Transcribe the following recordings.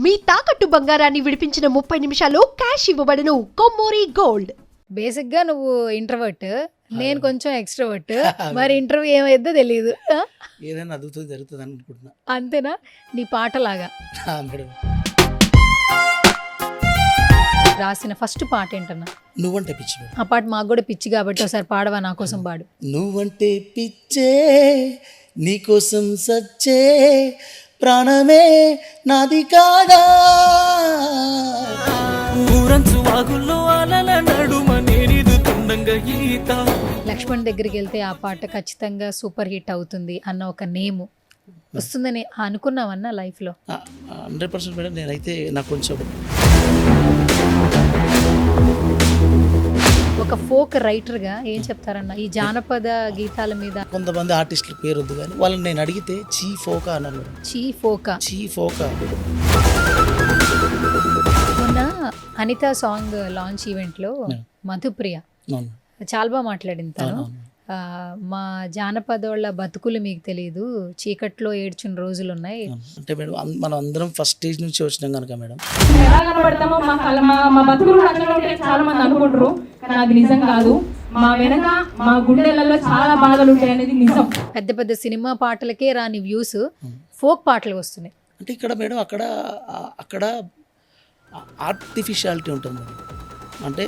మీ తాకట్టు బంగారాన్ని విడిపించిన 30 నిమిషాల్లో క్యాష్ ఇవ్వబడును. కొమ్మూరి గోల్డ్. బేసిక్ గా నువ్వు ఇంట్రోవర్ట్, నేను కొంచెం ఎక్స్ట్రోవర్ట్. మరి ఇంటర్వ్యూ ఏమైద్దో తెలియదు. ఏదైనా అదుగుతుంది జరుగుతుంది అనుకుంటున్నా. అంతేనా? నీ పాటలాగా మేడం రాసిన ఫస్ట్ పాట ఏంటన్నా? నువ్వంటే పిచ్చి మేడం. ఆ పాట మాకు కూడా పిచ్చి కాబట్టి ఒకసారి పాడవా, నా కోసం పాడు. నువ్వంటే పిచ్చే నీకోసం సచ్చే ప్రాణమే నాది కాదా, ఊరంచు వాగుల్లో అలల నడుమ నేనిదు తుండంగా ఈత. లక్ష్మణ్ దగ్గరికి వెళ్తే ఆ పాట ఖచ్చితంగా సూపర్ హిట్ అవుతుంది అన్న ఒక నేము వస్తుందని అనుకున్నావన్నా లైఫ్ లో? 100% మేడం. నేనైతే నాకు కొంచెం ఒక ఫోక్ రైటర్ గా ఏం చెప్తారన్న ఈ జానపద గీతాల మీద? కొంతమంది ఆర్టిస్టుల పేరు వద్దు కానీ వాళ్ళని నేను అడిగితే చీ ఫోకా అన్నారు మేడం. చీ ఫోకా. చీ ఫోకా. మొన్న అనిత సాంగ్ లాంచ్ ఈవెంట్ లో మధుప్రియ చాలా బాగా మాట్లాడింది తను. మా జానపదోళ్ళ బతుకులు మీకు తెలియదు, చీకట్లో ఏడ్చిన రోజులు ఉన్నాయి అంటే మేడం మనం అందరం ఫస్ట్ స్టేజ్ నుంచి వచ్చినాం కనుక మేడం ఎలా కనబడతామో మా బతుకులు అట్లా ఉంటే చాలా మంది అనుకుంటారు, కానీ అది నిజం కాదు. మా వెనక మా గుండెలలో చాలా బాధలు ఉంటాయి అనేది నిజం. పెద్ద పెద్ద సినిమా పాటలకే రాని వ్యూస్ ఫోక్ పాటలు వస్తున్నాయి. అంటే ఇక్కడ మేడం అక్కడ ఆర్టిఫిషియాలిటీ ఉంటుంది మేడం. అంటే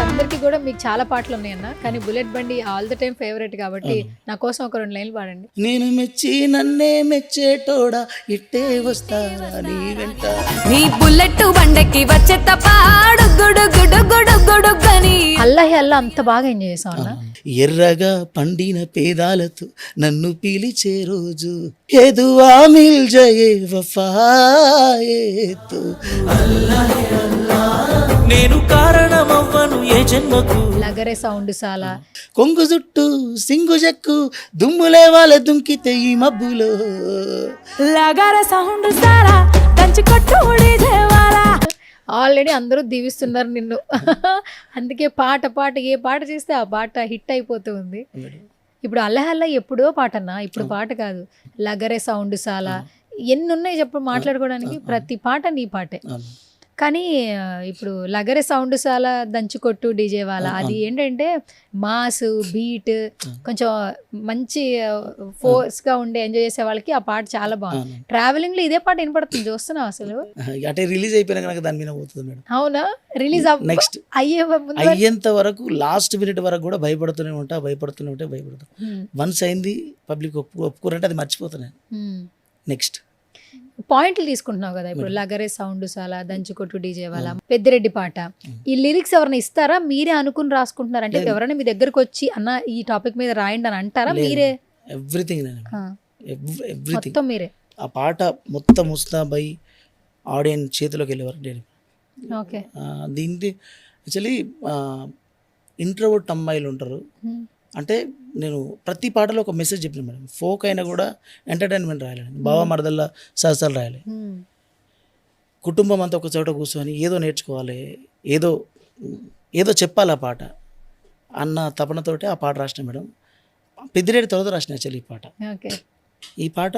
అందరికి కూడా మీకు చాలా పాటలు ఉన్నాయన్న, కానీ బుల్లెట్ బండి ఆల్ ద టైమ్ ఫేవరెట్ కాబట్టి నా కోసం ఒక 2 లైన్లు పాడండి. నేను మెచ్చి నన్నే మెచ్చేటోడా ఇట్టే వస్తా నీ వెంట, నీ బుల్లెట్ బండకి వచ్చే తపాడు గుడు గుడు గుడు గుడు గని. అల్లాహి అల్లా అంత బాగా ఎంజాయ్ చేసాం అన్న. ఎర్రగా పండిన పేదాలతో నన్ను పిలిచే రోజు ఎదువా మిల్ జయే వఫాయేతో నేను కారణమవ్వను ఏ జన్మకు. లగరే సౌండ్ సాలా కొంగు జుట్టు సింగు జక్కు దుమ్ములే వాళ్ళ దుంకితే ఈ మబ్బులో లగర సౌండ్ సారా దంచి కొట్టుడి దేవాలా. ఆల్రెడీ అందరూ దీవిస్తున్నారు నిన్ను. అందుకే పాట ఏ పాట చేస్తే ఆ పాట హిట్ అయిపోతూ ఉంది. ఇప్పుడు అల్లహల్లా ఎప్పుడో పాట అన్న, ఇప్పుడు పాట కాదు. లగరే సౌండ్ సాలా ఎన్ని ఉన్నాయి చెప్పు మాట్లాడుకోవడానికి, ప్రతి పాట నీ పాటే. కానీ ఇప్పుడు లగరే సౌండ్ సాలా దంచుకొట్టు డీజే వాళ్ళ అది ఏంటంటే మాస్ బీట్ కొంచెం మంచి ఫోర్స్గా ఉండే ఎంజాయ్ చేసే వాళ్ళకి ఆ పాట చాలా బాగుంది. ట్రావెలింగ్ లో ఇదే పాట వినపడుతుంది, చూస్తున్నావు అసలు? అంటే రిలీజ్ అయిపోయినా కనుక దాని మీద పోతుంది మేడం. అవునా? రిలీజ్ నెక్స్ట్ అయ్యేంత వరకు లాస్ట్ మినిట్ వరకు కూడా భయపడుతూనే ఉంటా. వన్స్ అయింది పబ్లిక్ ఒప్పుకోరంటే అది మర్చిపోతున్నాను. నెక్స్ట్ పాయింట్లు తీసుకుంటున్నావు కదా ఇప్పుడు లగరే సౌండ్ సాలా దంచుకొట్టు డీజే వాళ్ళ పెద్దిరెడ్డి పాట, ఈ లిరిక్స్ ఎవరైనా ఇస్తారా, మీరే అనుకుని రాసుకుంటున్నారు? అంటే ఎవరైనా మీ దగ్గరకు వచ్చి అన్న ఈ టాపిక్ మీద రాయండి అని అంటారా? మీరే ఎవ్రీథింగ్ మొత్తం మీరే? ఆ పాట మొత్తం ముస్తాబై ఆడియన్స్ చేతిలోకి వెళ్ళే వరకు నేను ఓకే. దీనికి యాక్చువల్లీ ఇంట్రోవర్ట్ అమ్మాయిలు ఉంటారు, అంటే నేను ప్రతి పాటలో ఒక మెసేజ్ చెప్పిన మేడం. ఫోక్ అయినా కూడా ఎంటర్టైన్మెంట్ రాయాలి, బావ మరదల్లా సహసాలు రాయాలి, కుటుంబం అంతా ఒక చోట కూర్చొని ఏదో నేర్చుకోవాలి, ఏదో చెప్పాలి ఆ పాట అన్న తపనతోటే ఆ పాట రాసిన మేడం. పెద్దిరెడ్డి తర్వాత రాసిన యాక్చువల్లీ ఈ పాట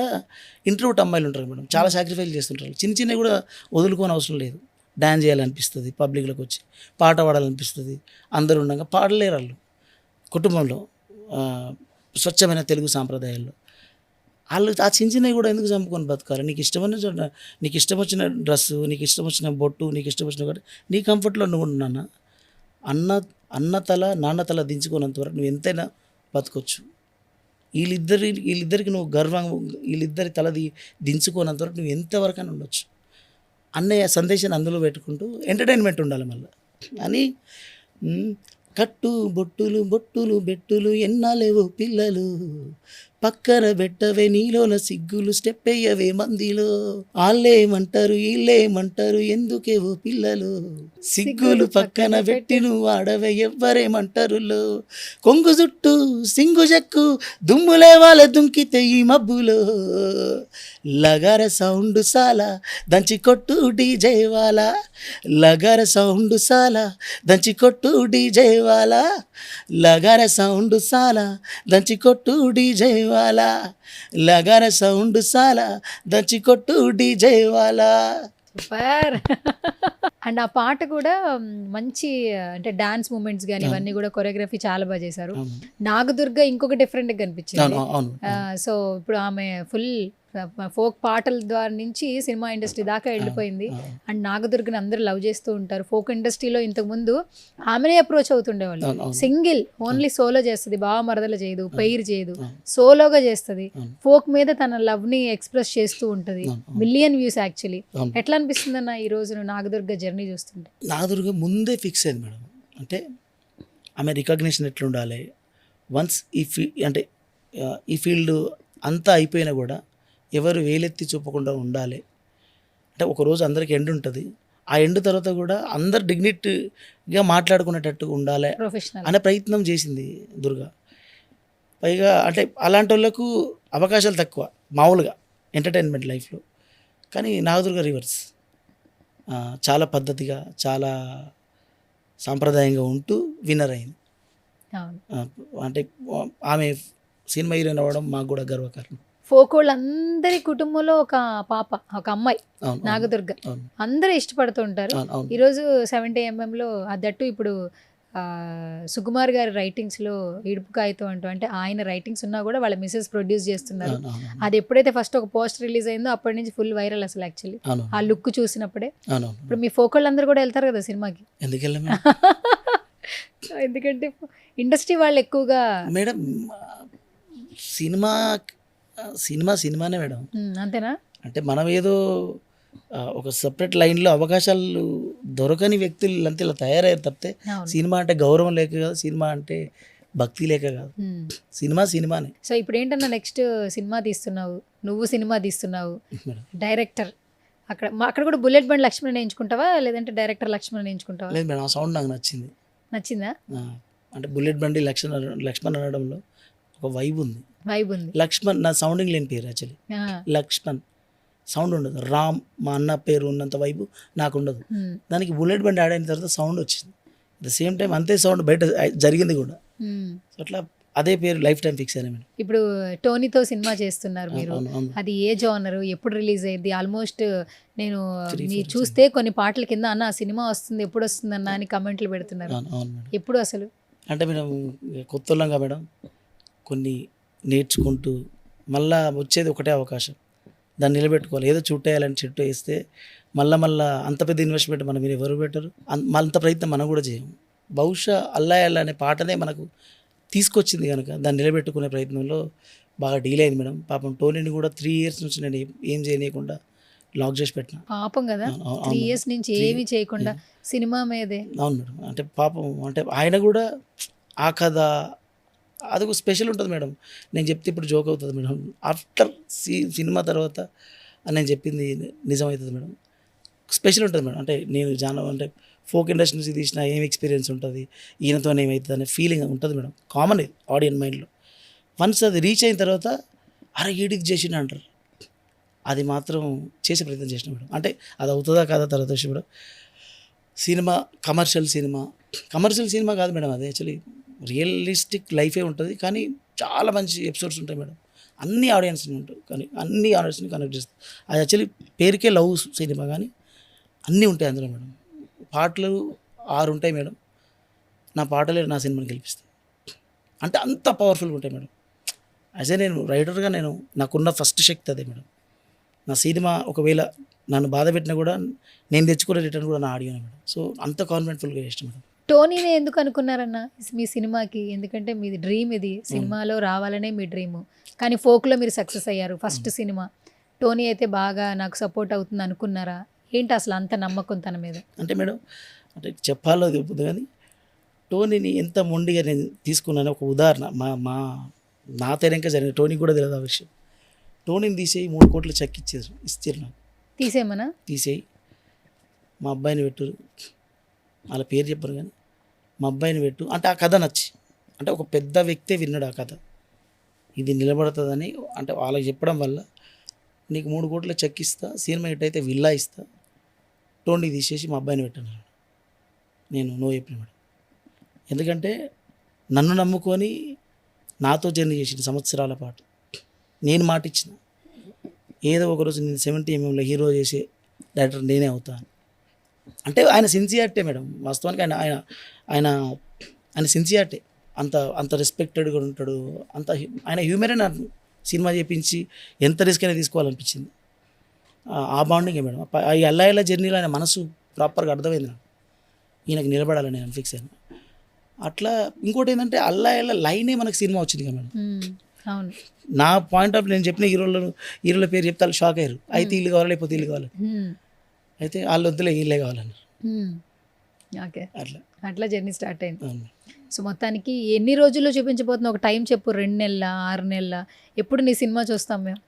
ఇంట్రోవర్ట్ అమ్మాయిలు ఉంటారు మేడం, చాలా సాక్రిఫైస్ చేస్తుంటారు. చిన్నవి కూడా వదులుకోని అవసరం లేదు. డ్యాన్స్ చేయాలనిపిస్తుంది, పబ్లిక్లోకి వచ్చి పాట పాడాలనిపిస్తుంది, అందరూ ఉండగా పాడలేరు వాళ్ళు. కుటుంబంలో స్వచ్ఛమైన తెలుగు సాంప్రదాయాల్లో వాళ్ళు ఆ చిన్నవి కూడా ఎందుకు చంపుకొని బతకాలి? నీకు ఇష్టం వచ్చిన డ్రెస్సు, నీకు ఇష్టం వచ్చిన బొట్టు, నీకు ఇష్టం వచ్చిన కూడా నీ కంఫర్ట్లో నువ్వు ఉన్నానా? అన్న తల నాన్న తల దించుకున్నంత వరకు నువ్వు ఎంతైనా బతకొచ్చు. వీళ్ళిద్దరికి నువ్వు గర్వంగా వీళ్ళిద్దరి తల దించుకోనంత వరకు నువ్వు ఎంతవరకైనా ఉండొచ్చు అన్నయ్య సందేశాన్ని అందులో పెట్టుకుంటూ ఎంటర్టైన్మెంట్ ఉండాలి మళ్ళీ అని. కట్టు బొట్టులు బెట్టులు ఎన్నాలేవో పిల్లలు, పక్కన పెట్టవే నీలోన సిగ్గులు, స్టెప్ అయ్యవే మందిలో, వాళ్ళేమంటారు వీళ్ళేమంటారు ఎందుకేవో పిల్లలు, సిగ్గులు పక్కన పెట్టి నువ్వు ఆడవే ఎవ్వరేమంటారు, కొంగు జుట్టు సింగు జక్కు దుమ్ములే వాళ్ళ దుంకితే ఈ మబ్బులో, లగర సౌండ్ సాలా దంచి కొట్టు డీజే వాళ్ళ, లగర సౌండ్ సాలా దంచి కొట్టు డీజే వాళ్ళ, లగర సౌండ్ సాలా దంచి కొట్టు డీజే వాలా లగర సౌండ్ సాలా దంచి కొట్టు డీజే వాలా. సూపర్. అండ్ ఆ పాట కూడా మంచి అంటే డాన్స్ మూమెంట్స్ కానీ ఇవన్నీ కూడా కొరియోగ్రఫీ చాలా బాగా చేశారు. నాగదుర్గ ఇంకొక డిఫరెంట్ గా కనిపించింది. అవును సో ఇప్పుడు ఆమె ఫుల్ ఫోక్ పాటల ద్వారా నుంచి సినిమా ఇండస్ట్రీ దాకా వెళ్ళిపోయింది. అండ్ నాగదుర్గని అందరూ లవ్ చేస్తూ ఉంటారు. ఫోక్ ఇండస్ట్రీలో ఇంతకు ముందు ఆమెనే అప్రోచ్ అవుతుండేవాళ్ళు. సింగిల్ ఓన్లీ సోలో చేస్తుంది, బావ మరదలు చేయదు, పెయిర్ చేయదు, సోలోగా చేస్తుంది. ఫోక్ మీద తన లవ్ ని ఎక్స్ప్రెస్ చేస్తూ ఉంటది. Million views actually. ఎట్లా అనిపిస్తుంది అన్న ఈ రోజు నాగదుర్గ జర్నీ చూస్తుంటే? నాగదుర్గ ముందే ఫిక్స్ అయింది మేడం. అంటే ఆమె రికగ్నిషన్ ఎట్లుండాలి, వన్స్ అంటే ఈ ఫీల్డ్ అంతా అయిపోయినా కూడా ఎవరు వేలెత్తి చూపకుండా ఉండాలి. అంటే ఒకరోజు అందరికి ఎండ్ ఉంటుంది, ఆ ఎండ్ తర్వాత కూడా అందరు డిగ్నిటీగా మాట్లాడుకునేటట్టు ఉండాలి ప్రొఫెషనల్ అనే ప్రయత్నం చేసింది దుర్గా. పైగా అంటే అలాంటి వాళ్ళకు అవకాశాలు తక్కువ మామూలుగా ఎంటర్టైన్మెంట్ లైఫ్లో. కానీ నాగదుర్గ రివర్స్, చాలా పద్ధతిగా చాలా సాంప్రదాయంగా ఉంటూ విన్నర్ అయింది. అంటే ఆమె సినిమా హీరోయిన్ అవ్వడం మాకు కూడా గర్వకారణం. ఫోక్ వాళ్ళందరి కుటుంబంలో ఒక పాప, ఒక అమ్మాయి నాగదుర్గ, అందరూ ఇష్టపడుతూ ఉంటారు. ఈరోజు 70mm లో అదట్టు ఇప్పుడు సుకుమార్ గారి రైటింగ్స్ లో ఇడుపు కాగితం అంటూ, అంటే ఆయన రైటింగ్స్ ఉన్నా కూడా వాళ్ళ మిసెస్ ప్రొడ్యూస్ చేస్తున్నారు. అది ఎప్పుడైతే ఫస్ట్ ఒక పోస్ట్ రిలీజ్ అయిందో అప్పటి నుంచి ఫుల్ వైరల్ అసలు యాక్చువల్లీ ఆ లుక్ చూసినప్పుడే. ఇప్పుడు మీ ఫోక్ వాళ్ళందరూ కూడా వెళ్తారు కదా సినిమాకి. ఎందుకంటే ఇండస్ట్రీ వాళ్ళు ఎక్కువగా మేడం సినిమానే మేడం. అంతేనా? అంటే మనం ఏదో ఒక సపరేట్ లైన్లో అవకాశాలు దొరకని వ్యక్తులు అంతే ఇలా తయారయ్యారు తప్పితే సినిమా అంటే గౌరవం లేక కాదు, సినిమా అంటే భక్తి లేక కాదు. సినిమానే. సో ఇప్పుడు ఏంటన్నా నెక్స్ట్ సినిమా తీస్తున్నావు, నువ్వు సినిమా తీస్తున్నావు, డైరెక్టర్. అక్కడ కూడా బుల్లెట్ బండ్ లక్ష్మణ్ ఎంచుకుంటావా లేదంటే డైరెక్టర్ లక్ష్మణ్ ఎంచుకుంటావా? లేదు మేడం, ఆ సౌండ్ నాకు నచ్చిందా? అంటే బుల్లెట్ బండి లక్ష్మణ్ అనడంలో ఒక వైబ్ ఉంది. లక్ష్మణ్ నా సౌండింగ్ లేని పేరు యాక్చువల్లీ. లక్ష్మణ్ సౌండ్ ఉండదు. రామ్ మా అన్న పేరు ఉన్నంత వైబు నాకు ఉండదు. దానికి బుల్లెట్ బండి యాడ్ అయిన తర్వాత సౌండ్ వచ్చింది. అట్ ద సేమ్ టైం అంతే సౌండ్ బయట జరిగింది కూడా. సో అట్లా అదే పేరు లైఫ్ టైం ఫిక్స్ అయినా మేడం. ఇప్పుడు టోనీతో సినిమా చేస్తున్నారు మీరు. అది ఏ జోనర్, ఎప్పుడు రిలీజ్ అయ్యింది? ఆల్మోస్ట్ నేను మీరు చూస్తే కొన్ని పాటల కింద అన్న సినిమా వస్తుంది, ఎప్పుడు వస్తుంది అన్న అని కమెంట్లు పెడుతున్నారు. ఎప్పుడు అసలు? అంటే మేడం కొత్తగా మేడం కొన్ని నేర్చుకుంటూ మళ్ళా వచ్చేది ఒకటే అవకాశం, దాన్ని నిలబెట్టుకోవాలి. ఏదో చుట్టేయాలని చెట్టు వేస్తే మళ్ళీ అంత పెద్ద ఇన్వెస్ట్మెంట్ మనం మీరు ఎవరు పెట్టరు, అంత ప్రయత్నం మనం కూడా చేయము. బహుశా అల్లా అనే పాటనే మనకు తీసుకొచ్చింది కనుక దాన్ని నిలబెట్టుకునే ప్రయత్నంలో బాగా డీల్ అయింది మేడం. పాపం టోనీని కూడా 3 years నుంచి నేను ఏం చేయనీయకుండా లాక్ చేసి పెట్టిన. పాపం కదా, 3 years నుంచి ఏమీ చేయకుండా సినిమా మీదే. అవును మేడం. అంటే పాపం అంటే ఆయన కూడా ఆ కథ అది ఒక స్పెషల్ ఉంటుంది మేడం. నేను చెప్తే ఇప్పుడు జోక్ అవుతుంది మేడం, ఆఫ్టర్ సినిమా తర్వాత నేను చెప్పింది నిజమవుతుంది మేడం. స్పెషల్ ఉంటుంది మేడం. అంటే నేను అంటే ఫోక్ ఇండస్ట్రీ నుంచి తీసిన ఏం ఎక్స్పీరియన్స్ ఉంటుంది, ఈయనతో ఏమవుతుంది అనే ఫీలింగ్ ఉంటుంది మేడం. కామన్ ఇది ఆడియన్స్ మైండ్లో. వన్స్ అది రీచ్ అయిన తర్వాత అరే ఈడికి చేసిన అంటారు, అది మాత్రం చేసే ప్రయత్నం చేసిన మేడం. అంటే అది అవుతుందా కాదా తర్వాత విషయం మేడం. సినిమా కమర్షియల్ సినిమా కాదు మేడం, అది యాక్చువల్లీ రియలిస్టిక్ లైఫే ఉంటుంది. కానీ చాలా మంచి ఎపిసోడ్స్ ఉంటాయి మేడం. అన్ని ఆడియన్స్ని ఉంటాయి, కానీ అన్ని ఆడియన్స్ని కనెక్ట్ చేస్తాయి. అది యాక్చువల్లీ పేరుకే లవ్ సినిమా, కానీ అన్నీ ఉంటాయి అందులో మేడం. పాటలు 6 ఉంటాయి మేడం. నా పాటలే నా సినిమాని గెలిపిస్తాయి. అంటే అంత పవర్ఫుల్గా ఉంటాయి మేడం. యాజ్ ఏ నేను రైటర్గా నాకున్న ఫస్ట్ శక్తి అదే మేడం. నా సినిమా ఒకవేళ నన్ను బాధ పెట్టినా కూడా నేను తెచ్చుకునే రిటర్న్ కూడా నా ఆడియోనే మేడం. సో అంత కాన్ఫిడెంట్ఫుల్గా ఇష్టం మేడం. టోనీని ఎందుకు అనుకున్నారన్న మీ సినిమాకి? ఎందుకంటే మీది డ్రీమ్, ఇది సినిమాలో రావాలనే మీ డ్రీము, కానీ ఫోక్లో మీరు సక్సెస్ అయ్యారు. ఫస్ట్ సినిమా టోనీ అయితే బాగా నాకు సపోర్ట్ అవుతుంది అనుకున్నారా? ఏంటి అసలు అంత నమ్మకం తన మీద? అంటే మేడం అంటే చెప్పాలో తెలియదు, కానీ టోనీని ఎంత మొండిగా నేను తీసుకున్నాను ఒక ఉదాహరణ నా తెరంక జరిగింది. టోనీ కూడా తెలియదు ఆ విషయం. టోనీని తీసేయి 3 కోట్లు చెక్ ఇచ్చారు నాకు. తీసేయి మా అబ్బాయిని పెట్టు, వాళ్ళ పేరు చెప్పరు కానీ మా అబ్బాయిని పెట్టు అంటే ఆ కథ నచ్చి, అంటే ఒక పెద్ద వ్యక్తే విన్నాడు ఆ కథ, ఇది నిలబడుతుందని. అంటే వాళ్ళకి చెప్పడం వల్ల నీకు 3 కోట్ల చెక్ ఇస్తా, సినిమా హిట్ అయితే విల్లా ఇస్తా, టోనీ తీసేసి మా అబ్బాయిని పెట్టాను. నేను నో చెప్పిన మేడం. ఎందుకంటే నన్ను నమ్ముకొని నాతో జర్నీ చేసిన సంవత్సరాల పాటు నేను మాట ఇచ్చిన, ఏదో ఒకరోజు నేను 70mm హీరో చేసే డైరెక్టర్ నేనే అవుతాను. అంటే ఆయన సిన్సియారిటీ మేడం, వాస్తవానికి ఆయన ఆయన ఆయన ఆయన సిన్సియారిటీ, అంత రెస్పెక్టెడ్గా ఉంటాడు, ఆయన హ్యూమరే. నాకు సినిమా చేయించి ఎంత రిస్క్ అయినా తీసుకోవాలనిపించింది. ఆ బాండింగే మేడం. ఈ అల్లా జర్నీలో ఆయన మనసు ప్రాపర్గా అర్థమైంది నాకు, ఈయనకి నిలబడాలని నేను ఫిక్స్ అయ్యాను. అట్లా ఇంకోటి ఏంటంటే అల్లా లైనే మనకు సినిమా వచ్చింది కదా మేడం. అవును. నా పాయింట్ ఆఫ్ నేను చెప్పిన హీరోల పేరు చెప్తే వాళ్ళు షాక్ అయ్యారు. అయితే వీళ్ళు కావాలి, లేకపోతే వీళ్ళు కావాలి, అయితే వాళ్ళు వద్దులే వీళ్ళే కావాలన్నారు. ఓకే, అట్లా అట్లా జర్నీ స్టార్ట్ అయింది. అవును. సో మొత్తానికి ఎన్ని రోజుల్లో చూపించబోతున్నా, ఒక టైం చెప్పు. 2 నెలల, 6 నెలల, ఎప్పుడు నీ సినిమా చూస్తాం మేము?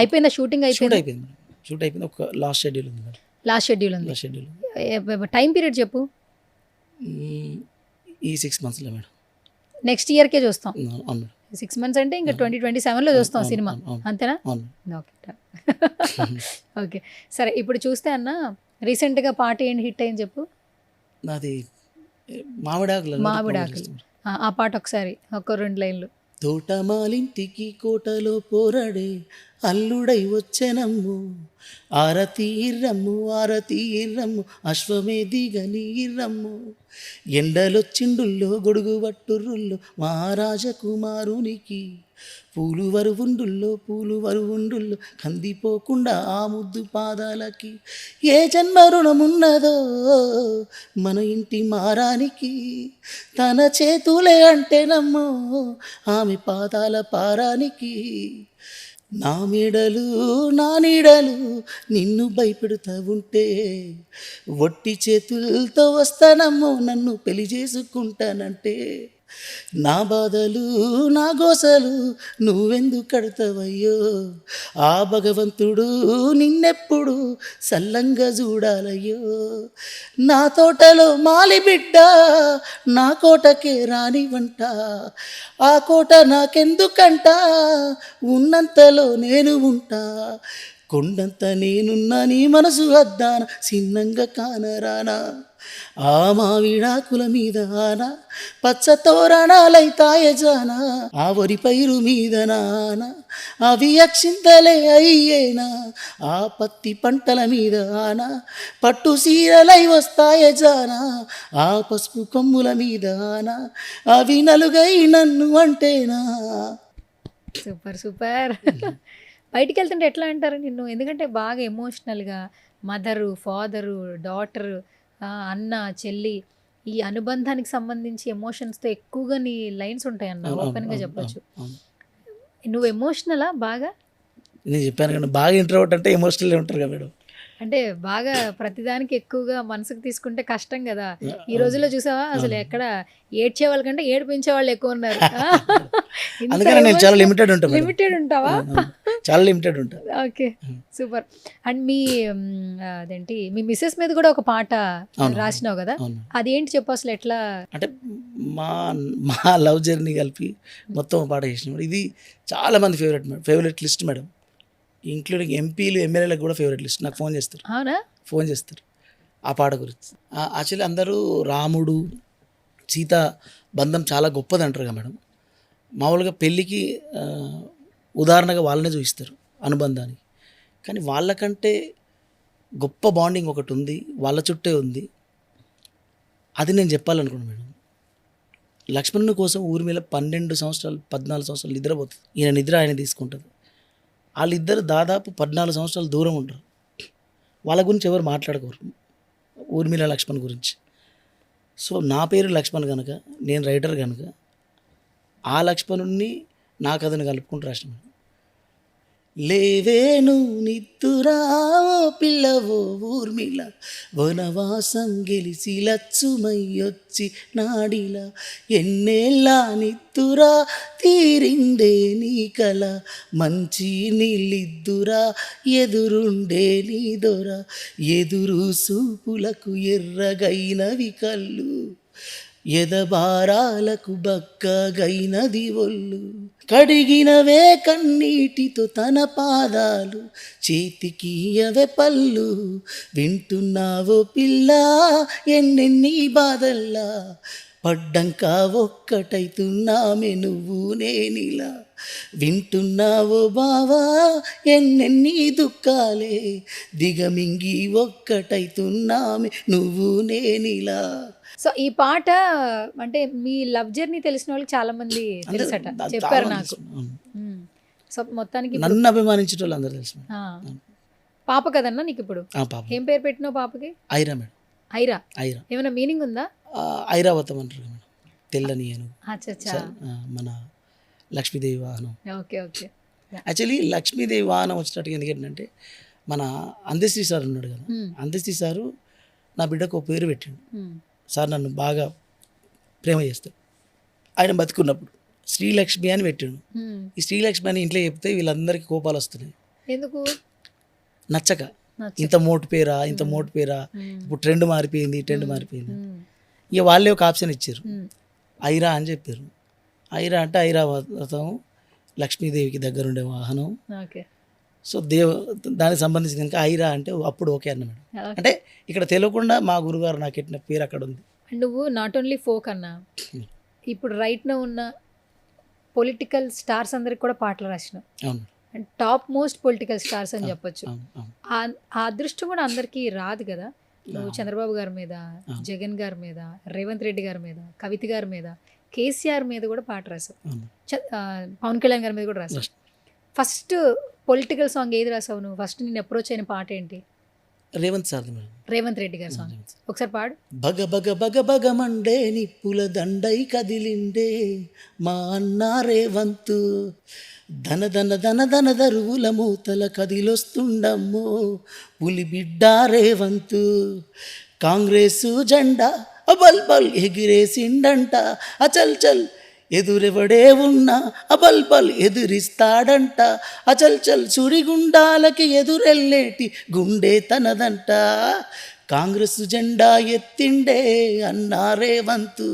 అయిపోయిందా షూటింగ్? షూట్ అయిపోయింది. అయిపోయింది మేడం, షూట్ అయిపోయింది. ఒక లాస్ట్ షెడ్యూల్ ఉంది మేడం. లాస్ట్ షెడ్యూల్ ఉంది. లాస్ట్ షెడ్యూల్ టైం పీరియడ్ చెప్పు. ఈ 6 monthsలో మేడం. నెక్స్ట్ ఇయర్కే చూస్తాం. అవును మేడం. 6 months అంటే ఇంకా 2027లో చూస్తాం సినిమా, అంతేనా? అవును. ఓకే. ఓకే సరే, ఇప్పుడు చూస్తే అన్న రీసెంట్గా పాట ఏంటి హిట్ అయింది చెప్పు. నాది మామిడాకులు. మామిడాకులు. ఆ పాట ఒకసారి ఒక 2 లైన్లు. తోటమాలింటికి కోటలో పోరాడే అల్లుడై వచ్చెనమ్ము, ఆరతి ఇర్రమ్ము ఆరతి ఇర్రమ్ము, అశ్వమే దిగని ఇర్రమ్ము, ఎండలొచ్చిండుల్లో గొడుగు పట్టుర్రుల్లో మహారాజకుమారునికి, పూలు వరువుండుల్లో కందిపోకుండా ఆ ముద్దు పాదాలకి, ఏ జన్మ రుణమున్నదో మన ఇంటి మారానికి, తన చేతులే అంటే నమ్మో ఆమె పాదాల పారానికి, నా మేడలు నా నీడలు నిన్ను భయపెడుతూ ఉంటే, ఒట్టి చేతులతో వస్తానమ్మో నన్ను పెళ్లి చేసుకుంటానంటే, నా బాధలు నా గోసలు నువ్వెందుకు కడతావయ్యో, ఆ భగవంతుడు నిన్నెప్పుడు సల్లంగా చూడాలయ్యో, నా తోటలో మాలి బిడ్డ నా కోటకే రానివంట, ఆ కోట నాకెందుకంట ఉన్నంతలో నేను ఉంటా, కొండంత నేనున్నా నీ మనసు అద్దాన సిన్నంగా కానరానా, ఆ మావిడాకుల మీద ఆన పచ్చ తోరణాలైతాయ జానా, ఆ వరి పైరు మీద నాన అవి అక్షింతలే అయ్యేనా, ఆ పత్తి పంటల మీద ఆన పట్టు సీరలై వస్తాయ జానా, ఆ పసుపు కొమ్ముల మీద ఆన అవి నలుగై నన్ను అంటేనా. Super super. బయటికి వెళ్తుంటే ఎట్లా అంటారు నిన్ను? ఎందుకంటే బాగా ఎమోషనల్గా మదరు, ఫాదరు, డాటరు, అన్న, చెల్లి, ఈ అనుబంధానికి సంబంధించి ఎమోషన్స్తో ఎక్కువగా నీ లైన్స్ ఉంటాయి అన్న, ఓపెన్గా చెప్పొచ్చు. నువ్వు ఎమోషనలా బాగా? నేను చెప్పాను కదా, బాగా ఇంట్రోవర్ట్ అంటే ఎమోషనల్ ఉంటారు కదా మేడం. అంటే బాగా ప్రతిదానికి ఎక్కువగా మనసుకు తీసుకుంటే కష్టం కదా. ఈ రోజుల్లో చూసావా అసలు ఎక్కడ ఏడ్చే వాళ్ళకంటే ఏడిపించే వాళ్ళు ఎక్కువ ఉన్నారు. అందుకని నేను చాలా లిమిటెడ్ ఉంటాను. లిమిటెడ్ ఉంటావా? చాలా లిమిటెడ్ ఉంటా. Okay super. అండ్ అదేంటి మీ మిస్సెస్ మీద కూడా ఒక పాట రాసినావు కదా, అదేంటి చెప్పు అసలు ఎట్లా? అంటే మా లవ్ జర్నీ కలిపి మొత్తం పాట చేసిన. ఇది చాలా మంది ఫేవరెట్ లిస్ట్ మేడం, ఇంక్లూడింగ్ ఎంపీలు ఎమ్మెల్యేలకు కూడా ఫేవరెట్ లిస్ట్. నాకు ఫోన్ చేస్తారు. అవునా? ఫోన్ చేస్తారు ఆ పాట గురించి. యాక్చువల్లీ అందరూ రాముడు సీత బంధం చాలా గొప్పది అంటారు కదా మేడం. మామూలుగా పెళ్ళికి ఉదాహరణగా వాళ్ళనే చూపిస్తారు అనుబంధానికి, కానీ వాళ్ళకంటే గొప్ప బాండింగ్ ఒకటి ఉంది, వాళ్ళ చుట్టే ఉంది. అది నేను చెప్పాలనుకున్నాను మేడం. లక్ష్మణుని కోసం ఊర్మిళ 12 సంవత్సరాలు 14 సంవత్సరాలు నిద్రపోతుంది. ఈయన నిద్ర ఆయన తీసుకుంటుంది. వాళ్ళిద్దరు దాదాపు 14 సంవత్సరాలు దూరం ఉంటారు. వాళ్ళ గురించి ఎవరు మాట్లాడుకోరు, ఊర్మిళ లక్ష్మణ్ గురించి. సో నా పేరు లక్ష్మణ్ కనుక, నేను రైటర్ కనుక ఆ లక్ష్మణుడిని నా కథను కలుపుకుంటూ రాసిన. లేవేను నిత్తురావో పిల్లవో ఊర్మిళ, వనవాసం గెలిచి లచ్చుమయ్యొచ్చి నాడిలా, ఎన్నేళ్ళ నిత్తురా తీరిందే నీ కల, మంచి నీళ్ళిద్దురా ఎదురుండే నీ దొర, ఎదురు సూపులకు ఎర్రగైనవి కళ్ళు, ఎదబారాలకు బక్కగైనది ఒళ్ళు, కడిగినవే కన్నీటితో తన పాదాలు, చేతికియవే పళ్ళు, వింటున్నావో పిల్ల ఎన్నెన్ని బాధల్లా, పడ్డంక ఒక్కటైతున్నామే నువ్వు నేనిలా, వింటున్నావో బావా ఎన్నెన్ని దుఃఖాలే దిగమింగి ఒక్కటైతున్నామే నువ్వు నేనిలా. సో ఈ పాట అంటే మీ లవ్ జర్నీ తెలిసిన వాళ్ళకి చాలా మంది తెలుసట, చాలా చెప్పారు మంది నాకు. తెలుసు. అవును. సో మొత్తానికి నన్ను అభిమానించే వాళ్ళు అందరూ తెలుసు మేడం. ఆ, పాప కదన్నా నీకు ఇప్పుడు? ఆ పాప ఏం పేరు పెట్టినావు పాపకి? ఐరా మేడం. ఐరా. ఐరా ఏమైనా మీనింగ్ ఉందా? ఐరావతం అంటారు మేడం. తెల్లని అను అచ్చా. మన లక్ష్మీదేవి వాహనం. Okay okay. యాక్చువల్లీ లక్ష్మీదేవి వాహనం వచ్చినట్టుగా ఎందుకంటే మన అందశ్రీ సార్ ఉన్నాడు కదా, అందశ్రీ సారు నా బిడ్డకు ఒక పేరు పెట్టిండు. సార్ నన్ను బాగా ప్రేమ చేస్తాడు. ఆయన బతుకున్నప్పుడు శ్రీలక్ష్మి అని పెట్టిండు. ఈ శ్రీలక్ష్మి అని ఇంట్లో చెప్తే వీళ్ళందరికీ కోపాలు వస్తున్నాయి. ఎందుకు? నచ్చక ఇంత మోటు పేరా ఇంత మోటు పేరా, ఇప్పుడు ట్రెండ్ మారిపోయింది ఇక వాళ్ళే ఒక ఆప్షన్ ఇచ్చారు, ఐరా అని చెప్పారు. ఐరా అంటే ఐరావతం, లక్ష్మీదేవికి దగ్గరుండే వాహనం. ఓకే. సో దానికి సంబంధించిన ఇంకా ఐరా అంటే అప్పుడు ఓకే అన్న మేడం. అంటే ఇక్కడ తెలియకుండా మా గురుగారు నాకు పెట్టిన పేరు అక్కడ ఉంది. నువ్వు నాట్ ఓన్లీ ఫోక్ అన్నా, ఇప్పుడు రైట్న ఉన్న పొలిటికల్ స్టార్స్ అందరికి కూడా పాటలు రాసినావు. అవును. And top most political stars అని చెప్పొచ్చు. అవును. ఆ అదృష్టం కూడా అందరికీ రాదు కదా. నువ్వు చంద్రబాబు గారి మీద, జగన్ గారి మీద, రేవంత్ రెడ్డి గారి మీద, కవిత గారి మీద, కేసీఆర్ మీద కూడా పాట రాసావు. పవన్ కళ్యాణ్ గారి మీద కూడా రాసావు. ఫస్ట్ పొలిటికల్ సాంగ్ ఏది రాసావు నువ్వు? ఫస్ట్ నేను అప్రోచ్ అయిన పాట ఏంటి? Revanth sir madam. రేవంత్ రెడ్డి గారి సాంగ్ ఒకసారి పాడు. బగ బగ బగ బగ మండే నిప్పుల దండై కదిలిండే మా అన్న రేవంతు, ధన ధన ధన ధన దరువుల మూతల కదిలొస్తుండమ్మో పులి బిడ్డ రేవంతు, కాంగ్రెసు జెండా అబల్ బల్ ఎగిరేసిండంట, అచల్ చల్ ఎదురెవడే ఉన్నా అబల్ బల్ ఎదురిస్తాడంట, అచల్ చల్ సుడిగుండాలకి ఎదురెల్లేటి గుండె తనదంట, కాంగ్రెస్ జెండా ఎత్తిండే అన్నా రేవంతు,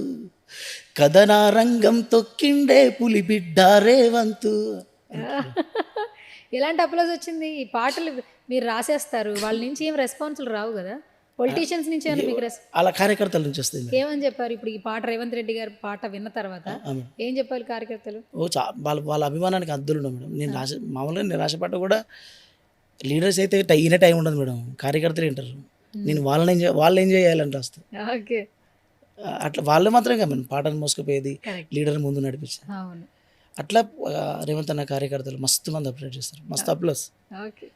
కథనా రంగం తొక్కిండే పులి బిడ్డ రేవంతు. ఎలాంటి అప్లోజ్ వచ్చింది? ఈ పాటలు మీరు రాసేస్తారు, వాళ్ళ నుంచి ఏం రెస్పాన్సులు రావు కదా, పొలిటీషియన్స్ నుంచి ఏమైనా మీకు అలా కార్యకర్తల నుంచి వస్తుంది. ఏమని చెప్పారు? ఇప్పుడు ఈ పాట రేవంత్ రెడ్డి గారి పాట విన్న తర్వాత ఏం చెప్పాలి కార్యకర్తలు? వాళ్ళ అభిమానానికి అద్దులు ఉండవు మేడం. నేను మామూలుగా నేను రాసేపాట కూడా లీడర్స్ అయితే ఈయన టైం ఉండదు మేడం, కార్యకర్తలు వింటారు. నేను వాళ్ళు ఏం చేయాలని రాస్తాను. ఓకే. అట్లా వాళ్ళు మాత్రం కదా మేడం పాటను మోసుకుపోయేది, లీడర్ ముందు నడిపించారు. అవును. అట్లా రేవంత్ అన్న కార్యకర్తలు మస్తు మంది అప్డేట్ చేస్తారు, మస్తు అప్లోస్. ఓకే.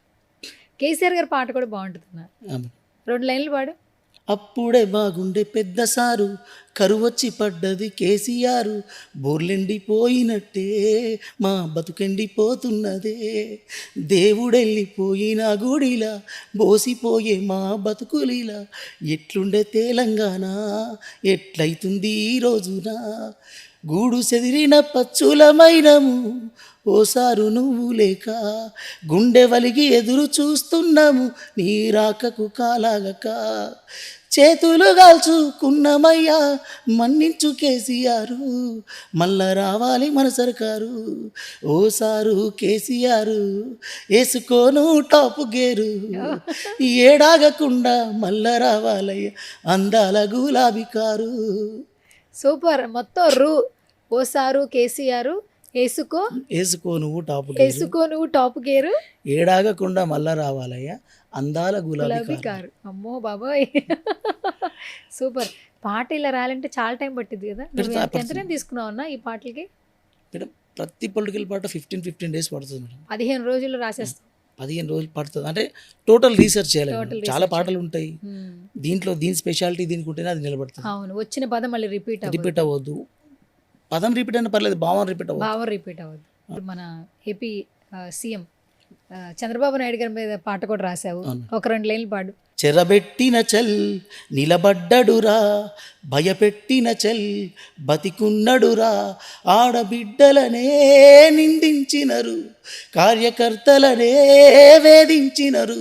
కేసీఆర్ గారి పాట కూడా బాగుంటుంది, 2 లైన్లు పాడు. అప్పుడే బాగుండే పెద్ద సారు, కరువొచ్చి పడ్డది కేసీఆర్, బోర్లెండిపోయినట్టే మా బతుకెండిపోతున్నదే, దేవుడెళ్ళిపోయిన గుడిలా బోసిపోయే మా బతుకులిలా, ఎట్లుండే తెలంగాణ ఎట్లయితుంది ఈ రోజున, గూడు చెదిరిన పచ్చులమైనము ఓసారు నువ్వు లేక, గుండె వలిగి ఎదురు చూస్తున్నాము నీ రాకకు కాలాగక, చేతులు కాల్చుకున్నమయ్యా మన్నించు కేసీఆర్, మళ్ళా రావాలి మన సర్కారు, ఓసారు కేసీఆర్ వేసుకోను టాపు గేరు, ఏడాగకుండా మళ్ళా రావాలయ్యా అందాల గులాబీ కారు. సూపర్. మొత్తం ఓసారు కేసీఆర్ వేసుకో నువ్వు టాప్ గేరు, ఏడాగకుండా మళ్ళా రావాలయ్యా అందాల గులాబీ కారు. అమ్మో బాబోయ్, సూపర్. పాట ఇలా రాయాలంటే చాలా టైం పట్టింది కదా. ఎంత టైం తీసుకున్నావు అన్న ఈ పాటలకి? మేడం ప్రతి పొలిటికల్ పాట 15 days పడుతుంది మేడం. 15 రోజులు రాసేస్తాం. 15 రోజులు పడుతుంది. అంటే టోటల్ రీసెర్చ్ చేయాలి. చాలా పాటలు ఉంటాయి దీంట్లో, దీని స్పెషాలిటీ దీనికి ఉంటేనే అది నిలబడుతుంది. అవును. వచ్చిన పదం మళ్ళీ రిపీట్ అవ్వద్దు. పదం రిపీట్ అయినా పర్లేదు, భావం రిపీట్ అవ్వదు. మన ఏపీ సీఎం చంద్రబాబు నాయుడు గారి మీద పాట కూడా రాసావు, ఒక 2 లైన్లు పాడు. చెరబెట్టిన చల్ నిలబడ్డడురా, భయపెట్టిన చల్ బతికున్నడురా, ఆడబిడ్డలనే నిందించినరు, కార్యకర్తలనే వేధించినరు,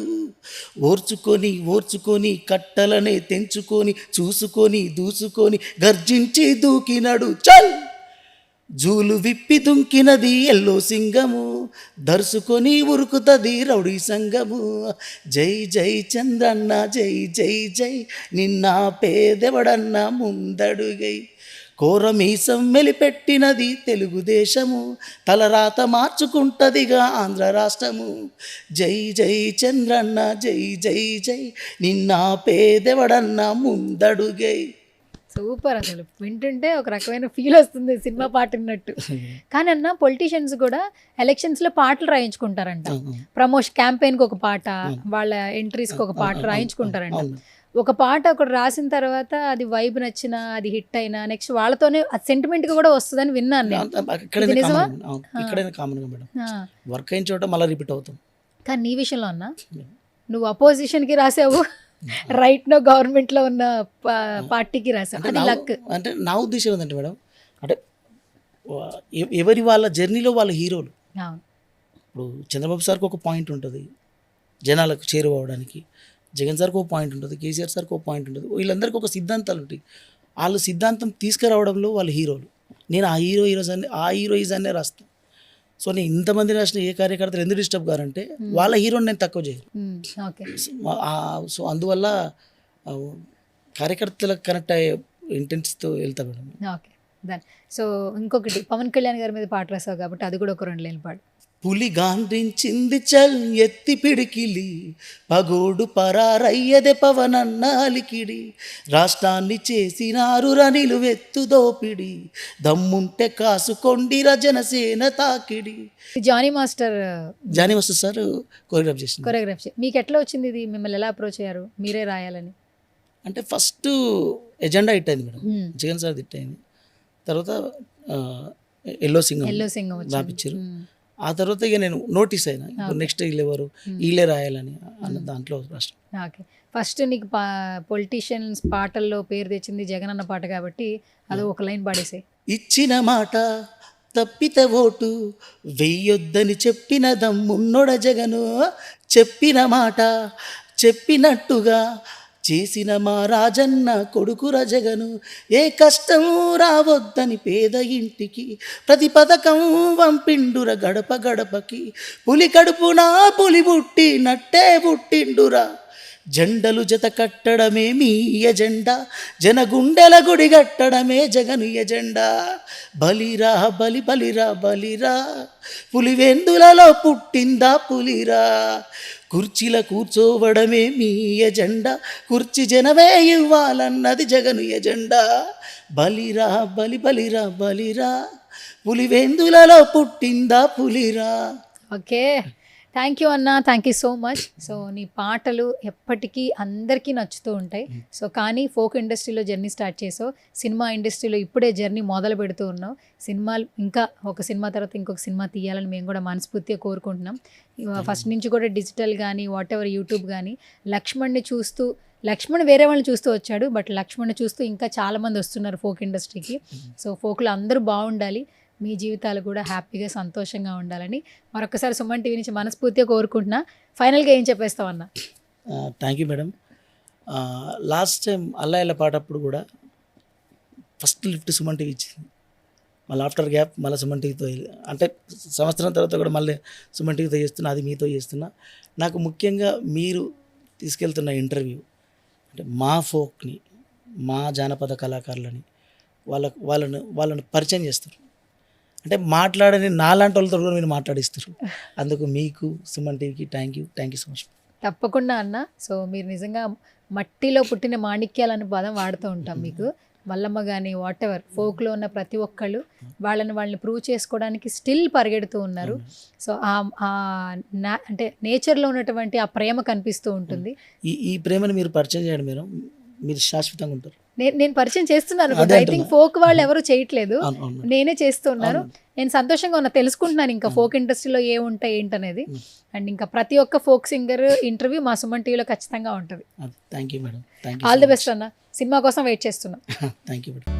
ఓర్చుకొని కట్టలనే తెంచుకొని చూసుకొని దూసుకొని గర్జించి దూకినడు చల్, జూలు విప్పి దుంకినది ఎల్లో సింగము, దర్సుకొని ఉరుకుతది రౌడీ సంగము, జై జై చంద్రన్న జై జై జై, నిన్న పేదెవడన్న ముందడుగై, కోరమీసం మెలిపెట్టినది తెలుగుదేశము, తలరాత మార్చుకుంటదిగా ఆంధ్ర రాష్ట్రము. జై జై చంద్రన్న జై జై జై, నిన్న పేదెవడన్న ముందడుగై. సూపర్, అసలు వింటుంటే ఒక రకమైన ఫీల్ వస్తుంది సినిమా పాట విన్నట్టు. కానీ అన్న పొలిటీషియన్స్ కూడా ఎలక్షన్స్ లో పాటలు రాయించుకుంటారంట. ప్రమోషన్ క్యాంపెయిన్ కి ఒక పాట, వాళ్ళ ఎంట్రీస్ కి ఒక పాట రాయించుకుంటారంట. ఒక పాట ఒకటి రాసిన తర్వాత అది వైబ్ నచ్చిన, అది హిట్ అయినా నెక్స్ట్ వాళ్ళతోనే సెంటిమెంట్ గా కూడా వస్తుందని విన్నాను నేను. ఇక్కడైనా కామన్గా మేడం, వర్క్ అయిన చోట మళ్ళీ రిపీట్ అవుతాం. కానీ నీ విషయంలో అన్న, నువ్వు అపోజిషన్ కి రాసావు, రైట్ నో గవర్నమెంట్ లో ఉన్న పార్టీకి రాసావు, అది లక్. అంటే నా ఉద్దేశం ఏంటంటే మేడం, అంటే ఎవరి వాళ్ళ జర్నీలో వాళ్ళ హీరోలు. ఇప్పుడు చంద్రబాబు సార్కి ఒక పాయింట్ ఉంటుంది జనాలకు చేరువవడానికి, జగన్ సార్కి ఒక పాయింట్ ఉంటుంది, కేసీఆర్ సార్కి ఒక పాయింట్ ఉంటుంది, వీళ్ళందరికీ ఒక సిద్ధాంతాలు ఉంటాయి. వాళ్ళు సిద్ధాంతం తీసుకురావడంలో వాళ్ళ హీరోలు. నేను ఆ హీరోయిజాన్నే రాస్తాను. సో నేను ఇంతమంది రాసిన ఏ కార్యకర్తలు ఎందుకు డిస్టర్బ్ కారంటే వాళ్ళ హీరోని నేను తక్కువ చేయను. సో అందువల్ల కార్యకర్తలకు కనెక్ట్ అయ్యే ఇంటెన్స్తో వెళ్తా మేడం. Okay then. సో ఇంకొకటి, పవన్ కళ్యాణ్ గారి మీద పాట రాసావు కాబట్టి అది కూడా ఒక 2 లైన్లు పాడు. పులి గాండ్రించింది చల్ ఎత్తి పిడికిలి, పగోడు పరారయ్యదే పవనన్న అలికిడి, రాష్ట్రాన్ని చేసినారు రనిలు వెత్తు దోపిడి, దమ్ముంటే కాసుకొండిర జనసేన తాకిడి. జానీ మాస్టర్ సార్ కోరియోగ్రాఫ్ చేసింది. కొరియోగ్రాఫ్ మీకు ఎట్లా వచ్చింది ఇది? మిమ్మల్ని ఎలా అప్రోచ్ అయ్యారు మీరే రాయాలని? అంటే ఫస్ట్ ఎజెండా హిట్ అయింది మేడం, జగన్ సార్ హిట్ అయింది. తర్వాత ఎల్లో సింగం రాపించారు. ఆ తర్వాత ఇక నేను నోటీస్ అయినా నెక్స్ట్ వీళ్ళే రాయాలని అన్న దాంట్లో రాష్ట్రం. ఓకే, ఫస్ట్ నీకు పొలిటీషియన్స్ పాటల్లో పేరు తెచ్చింది జగన్ అన్న పాట కాబట్టి అది ఒక లైన్ పాడేసాయి. ఇచ్చిన మాట తప్పిత ఓటు వెయ్యొద్దని చెప్పిన దమ్మున్నోడ జగను, చెప్పిన మాట చెప్పినట్టుగా చేసిన మా రాజన్న కొడుకుర జగను, ఏ కష్టం రావద్దని పేద ఇంటికి ప్రతి పథకం వంపిండుర గడప గడపకి, పులి కడుపునా పులి పుట్టినట్టే పుట్టిండురా, జెండలు జత కట్టడమే మీ ఎజెండా, జనగుండెల గుడి కట్టడమే జగను ఎజెండా, బలిరా బలి బలిరా బలిరా, పులివెందులలో పుట్టిందా పులిరా, కుర్చీల కూర్చోవడమే మీ ఎజెండా, కుర్చీ జనమే ఇవ్వాలన్నది జగను ఎజెండా, బలిరా బలి బలిరా బలిరా, పులివెందులలో పుట్టిందా పులిరా. ఓకే, థ్యాంక్ యూ అన్న, thank you so much. So నీ పాటలు ఎప్పటికీ అందరికీ నచ్చుతూ ఉంటాయి. సో కానీ ఫోక్ ఇండస్ట్రీలో జర్నీ స్టార్ట్ చేసావు, సినిమా ఇండస్ట్రీలో ఇప్పుడే జర్నీ మొదలు పెడుతూ ఉన్నావు. సినిమాలు ఇంకా ఒక సినిమా తర్వాత ఇంకొక సినిమా తీయాలని మేము కూడా మనస్ఫూర్తిగా కోరుకుంటున్నాం. ఫస్ట్ నుంచి కూడా డిజిటల్ కానీ వాట్ ఎవర్ యూట్యూబ్ కానీ లక్ష్మణ్ వేరే వాళ్ళని చూస్తూ వచ్చాడు, బట్ లక్ష్మణ్ చూస్తూ ఇంకా చాలామంది వస్తున్నారు ఫోక్ ఇండస్ట్రీకి. సో ఫోక్లో అందరూ బాగుండాలి, మీ జీవితాలు కూడా హ్యాపీగా సంతోషంగా ఉండాలని మరొకసారి సుమన్ టీవీ నుంచి మనస్ఫూర్తిగా కోరుకుంటున్నా. ఫైనల్గా ఏం చెప్పేస్తావు అన్న? Thank you madam. Last time అల్లా ఇలా పాటప్పుడు కూడా ఫస్ట్ లిఫ్ట్ సుమన్ టీవీ ఇచ్చింది. మళ్ళీ ఆఫ్టర్ గ్యాప్ మళ్ళీ సుమన్ టీవీతో, అంటే సంవత్సరం తర్వాత కూడా మళ్ళీ సుమన్ టీవీతో చేస్తున్నా, అది మీతో చేస్తున్నా. నాకు ముఖ్యంగా మీరు తీసుకెళ్తున్న ఇంటర్వ్యూ అంటే మా ఫోక్ని, మా జానపద కళాకారులని వాళ్ళని పరిచయం చేస్తారు. అంటే మాట్లాడని నాలాంటి వాళ్ళతో కూడా మీరు మాట్లాడిస్తారు. అందుకు మీకు సుమన్ టీవీకి థ్యాంక్ యూ సో మచ్. తప్పకుండా అన్న. సో మీరు నిజంగా మట్టిలో పుట్టిన మాణిక్యాలని పదం వాడుతూ ఉంటాం. మీకు మల్లమ్మ కానీ వాట్ ఎవర్ ఫోక్లో ఉన్న ప్రతి ఒక్కళ్ళు వాళ్ళని ప్రూవ్ చేసుకోవడానికి స్టిల్ పరిగెడుతూ ఉన్నారు. సో అంటే నేచర్లో ఉన్నటువంటి ఆ ప్రేమ కనిపిస్తూ ఉంటుంది. ఈ ప్రేమను మీరు పరిచయం చేయండి, మీరు శాశ్వతంగా ఉంటారు. నేను పరిచయం చేస్తున్నాను. ఐ థింక్ ఫోక్ వాళ్ళు ఎవరు చేయట్లేదు, నేనే చేస్తున్నాను. నేను సంతోషంగా ఉన్నా, తెలుసుకుంటున్నాను ఇంకా ఫోక్ ఇండస్ట్రీలో ఏముంటాయి ఏంటనేది. అండ్ ఇంకా ప్రతి ఒక్క ఫోక్ సింగర్ ఇంటర్వ్యూ మా సుమన్ టీవీలో ఖచ్చితంగా ఉంటుంది. Thank you madam. All the best అన్న. సినిమా కోసం వెయిట్ చేస్తున్నాం. Thank you madam.